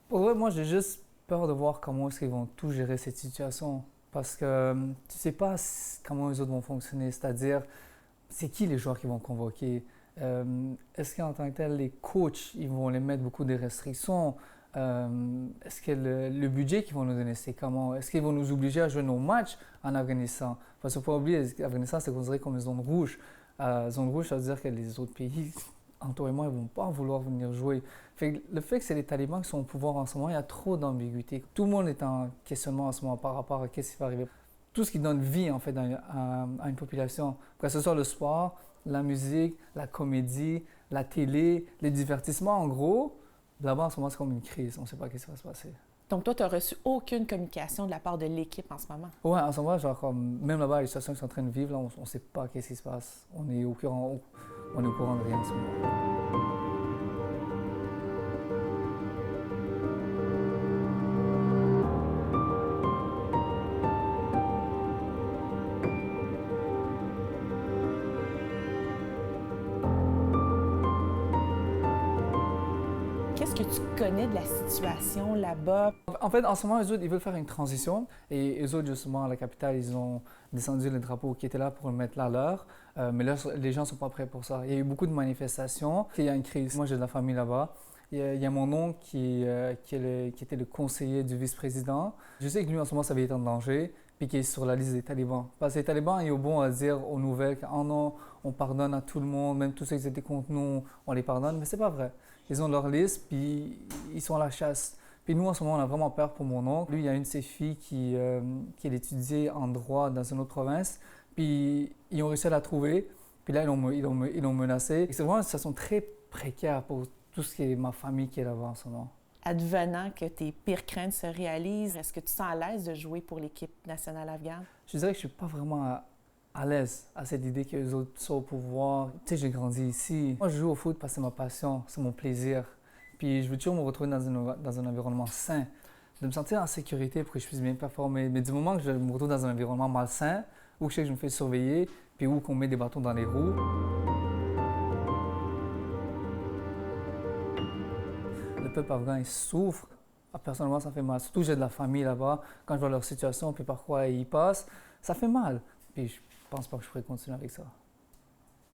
Pour vrai, moi, j'ai juste peur de voir comment est-ce qu'ils vont tout gérer cette situation. Parce que tu sais pas comment les autres vont fonctionner. C'est-à-dire, c'est qui les joueurs qui vont convoquer? Est-ce qu'en tant que tel, les coachs, ils vont les mettre beaucoup de restrictions? Est-ce que le budget qu'ils vont nous donner, c'est comment? Est-ce qu'ils vont nous obliger à jouer nos matchs en Afghanistan? Parce qu'il ne faut pas oublier, l'Afghanistan, c'est considéré comme une zone rouge. Zone rouge, ça veut dire que les autres pays, Anto et moi, ils ne vont pas vouloir venir jouer. Le fait que c'est les talibans qui sont au pouvoir en ce moment, il y a trop d'ambiguïté. Tout le monde est en questionnement en ce moment par rapport à ce qui va arriver. Tout ce qui donne vie en fait à une population, que ce soit le sport, la musique, la comédie, la télé, les divertissements, en gros, là-bas en ce moment c'est comme une crise, on ne sait pas ce qui va se passer. Donc toi, tu n'as reçu aucune communication de la part de l'équipe en ce moment? Ouais, en ce moment, genre comme, même là-bas, les situations qui sont en train de vivre, là, on ne sait pas ce qui se passe. On est au courant de rien en ce moment. Qu'est-ce que tu connais de la situation là-bas? En fait, en ce moment, eux autres, ils veulent faire une transition. Et eux autres, justement, à la capitale, ils ont descendu le drapeau qui était là pour le mettre là leur. Mais là, les gens ne sont pas prêts pour ça. Il y a eu beaucoup de manifestations. Il y a une crise. Moi, j'ai de la famille là-bas. Il y a mon oncle qui était le conseiller du vice-président. Je sais que lui, en ce moment, sa vie est en danger, puis qu'il est sur la liste des talibans. Parce que les talibans, ils ont bon à dire aux nouvelles qu'en non, on pardonne à tout le monde, même tous ceux qui étaient contre nous, on les pardonne. Mais c'est pas vrai. Ils ont leur liste, puis ils sont à la chasse. Puis nous, en ce moment, on a vraiment peur pour mon oncle. Lui, il y a une de ses filles qui étudiait en droit dans une autre province. Puis ils ont réussi à la trouver. Puis là, ils l'ont menacé. C'est vraiment une situation très précaire pour tout ce qui est ma famille qui est là-bas en ce moment. Advenant que tes pires craintes se réalisent, est-ce que tu te sens à l'aise de jouer pour l'équipe nationale afghane? Je dirais que je ne suis pas vraiment à l'aise à cette idée que les autres sont au pouvoir. Tu sais, j'ai grandi ici. Moi, je joue au foot parce que c'est ma passion, c'est mon plaisir. Puis je veux toujours me retrouver dans un environnement sain, de me sentir en sécurité pour que je puisse bien performer. Mais du moment que je me retrouve dans un environnement malsain, où je sais que je me fais surveiller, puis où qu'on met des bâtons dans les roues, le peuple afghan, il souffre. Personnellement, ça fait mal. Surtout, j'ai de la famille là-bas. Quand je vois leur situation, puis par quoi ils passent, ça fait mal. Puis je pense pas que je pourrais continuer avec ça.